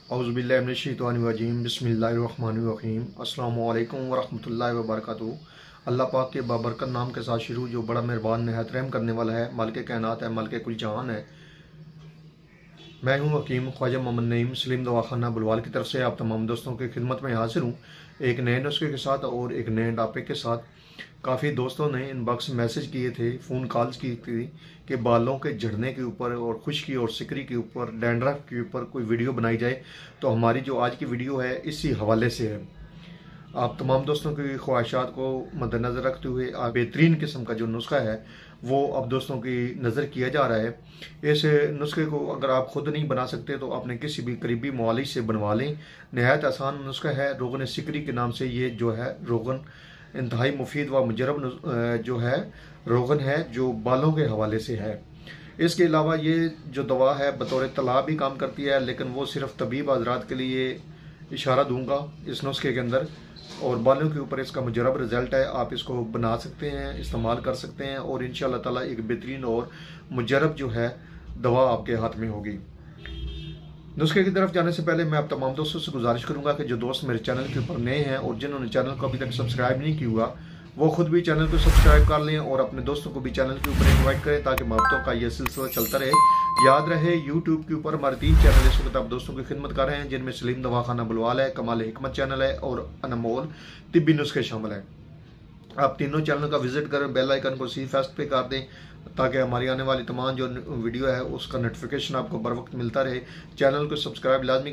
औज़ुबिल्लाहि मिनश्शैतानिर्रजीम बिस्मिल्लाहिर्रहमानिर्रहीम अस्सलामु अलैकुम वरहमतुल्लाहि वबरकातुहू। अल्लाह पाक के बाबरकत नाम के साथ शुरू, जो बड़ा मेहरबान नहायत रहम करने वाला है, मालिक कायनात है, मालिक कुल जहान है। मैं हूँ हकीम ख्वाजा मोहम्मद नईम सलीम दवाखाना बुलवाल की तरफ से आप तमाम दोस्तों की खिदमत में हाजिर हूँ एक नए नुस्खे के साथ और एक नए टॉपिक के साथ। काफ़ी दोस्तों ने इनबॉक्स मैसेज किए थे, फ़ोन कॉल्स की थी कि बालों के झड़ने के ऊपर और खुश्की और सिकरी के ऊपर, डैंड्रफ के ऊपर कोई वीडियो बनाई जाए। तो हमारी जो आज की वीडियो है इसी हवाले से है। आप तमाम दोस्तों की ख्वाहिशात को मद्देनज़र रखते हुए बेहतरीन किस्म का जो नुस्खा है वो अब दोस्तों की नज़र किया जा रहा है। इस नुस्खे को अगर आप ख़ुद नहीं बना सकते तो अपने किसी भी करीबी मुआलिज से बनवा लें। नहायत आसान नुस्खा है, रोगन सिकरी के नाम से ये जो है रोगन इंतहाई मुफीद व मुजरब जो है रोगन है, जो बालों के हवाले से है। इसके अलावा ये जो दवा है बतौर तला भी काम करती है, लेकिन वो सिर्फ तबीब हज़रात के लिए इशारा दूंगा इस नुस्खे के अंदर, और बालों के ऊपर इसका मुजरब रिजल्ट है। आप इसको बना सकते हैं, इस्तेमाल कर सकते हैं और इंशाअल्लाह ताला एक बेहतरीन और मुजरब जो है दवा आपके हाथ में होगी। नुस्खे की तरफ जाने से पहले मैं आप तमाम दोस्तों से गुजारिश करूंगा कि जो दोस्त मेरे चैनल के ऊपर नए हैं और जिन्होंने चैनल को अभी तक सब्सक्राइब नहीं किया हुआ, वो खुद भी चैनल को सब्सक्राइब कर लें और अपने दोस्तों को भी चैनल के ऊपर इनवाइट करें ताकि मोहब्बतों का ये सिलसिला चलता रहे। याद रहे यूट्यूब के ऊपर हमारे 3 चैनल इस वक्त आप दोस्तों की खिदमत कर रहे हैं, जिनमें सलीम दवाखाना बुलवाल है, कमाल हिकमत चैनल है और अनमोल तिब्बी नुस्खे शामिल है। आप तीनों चैनल का विजिट करें, बेल आइकन को सी फेस्ट पे कर दें ताकि हमारी आने वाली तमाम जो वीडियो है उसका नोटिफिकेशन आपको बर वक्त मिलता रहे। चैनल को सब्सक्राइब लाजमी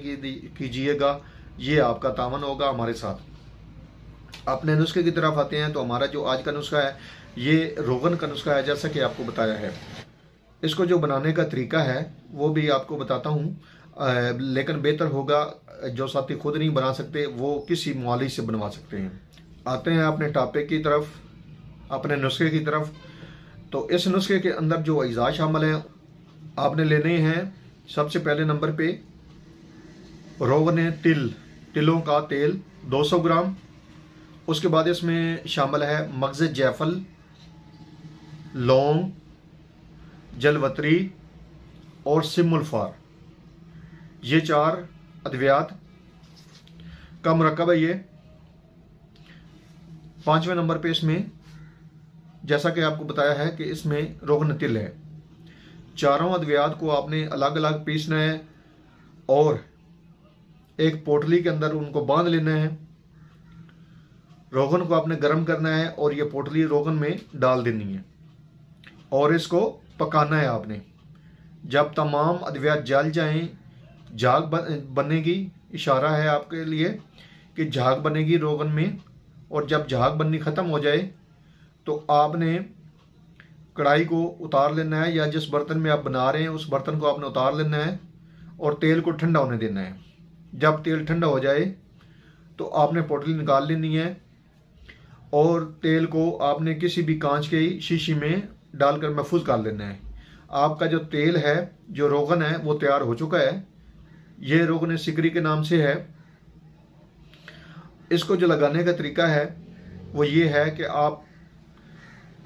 कीजिएगा, ये आपका तावन होगा हमारे साथ। अपने नुस्खे की तरफ आते हैं तो हमारा जो आज का नुस्खा है ये रोगन का नुस्खा है, जैसा कि आपको बताया है। इसको जो बनाने का तरीका है वो भी आपको बताता हूँ, लेकिन बेहतर होगा जो साथी खुद नहीं बना सकते वो किसी मुआलिज से बनवा सकते हैं। आते हैं अपने टॉपिक की तरफ, अपने नुस्खे की तरफ। तो इस नुस्खे के अंदर जो अज्जा शामिल हैं आपने लेने हैं। सबसे पहले नंबर पे रोगन तिलों का तेल 200 ग्राम। उसके बाद इसमें शामिल है मगज़ जायफल, लौंग, जलवतरी और सिमुलफार। ये 4 अद्वियात का मुरक्कब है ये। 5वें नंबर पे इसमें जैसा कि आपको बताया है कि इसमें रोगन तिल है। चारों अद्वियात को आपने अलग अलग पीसना है और एक पोटली के अंदर उनको बांध लेना है। रोगन को आपने गर्म करना है और ये पोटली रोगन में डाल देनी है और इसको पकाना है आपने। जब तमाम अद्वियात जल जाएं, झाग बनेगी, इशारा है आपके लिए कि झाग बनेगी रोगन में, और जब झाग बननी ख़त्म हो जाए तो आपने कढ़ाई को उतार लेना है, या जिस बर्तन में आप बना रहे हैं उस बर्तन को आपने उतार लेना है और तेल को ठंडा होने देना है। जब तेल ठंडा हो जाए तो आपने पोटली निकाल लेनी है और तेल को आपने किसी भी कांच के शीशी में डालकर महफूज कर लेना है। आपका जो तेल है, जो रोगन है, वो तैयार हो चुका है। ये रोगन सिकरी के नाम से है। इसको जो लगाने का तरीका है वो ये है कि आप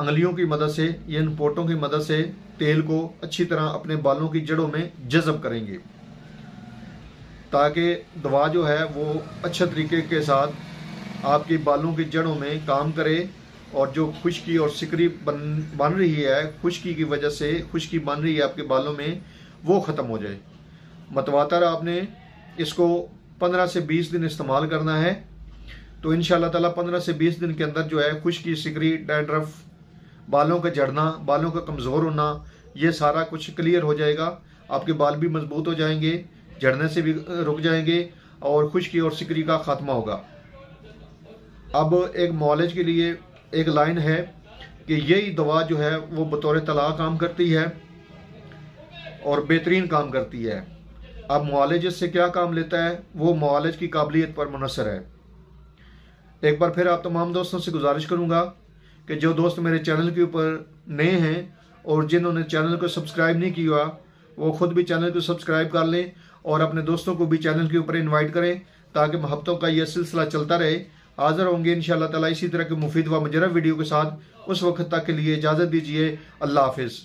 अंगलियों की मदद से, या इन पोटों की मदद से तेल को अच्छी तरह अपने बालों की जड़ों में जज़ब करेंगे ताकि दवा जो है वो अच्छे तरीके के साथ आपकी बालों की जड़ों में काम करे और जो खुश्की और सिकरी बन रही है, खुश्की की वजह से खुश्की बन रही है आपके बालों में, वो ख़त्म हो जाए। मतवातर आपने इसको 15 से 20 दिन इस्तेमाल करना है। तो इंशाअल्लाह ताला 15 से 20 दिन के अंदर जो है खुश्की, सिकरी, डैंड्रफ, बालों का झड़ना, बालों का कमज़ोर होना, ये सारा कुछ क्लियर हो जाएगा। आपके बाल भी मजबूत हो जाएंगे, झड़ने से भी रुक जाएंगे और खुश्की और सिकरी का खात्मा होगा। अब एक मुआलिज के लिए एक लाइन है कि यही दवा जो है वो बतौर तला काम करती है और बेहतरीन काम करती है। अब मुआलिज इससे क्या काम लेता है वो मुआलिज की काबिलियत पर मुनहसर है। एक बार फिर आप तमाम दोस्तों से गुजारिश करूंगा कि जो दोस्त मेरे चैनल के ऊपर नए हैं और जिन्होंने चैनल को सब्सक्राइब नहीं किया वो खुद भी चैनल को सब्सक्राइब कर लें और अपने दोस्तों को भी चैनल के ऊपर इनवाइट करें ताकि मोहब्बतों का यह सिलसिला चलता रहे। हाज़िर होंगे इंशाअल्लाह ताला इसी तरह के मुफीद व मुजरब वीडियो के साथ। उस वक्त तक के लिए इजाज़त दीजिए। अल्लाह हाफिज़।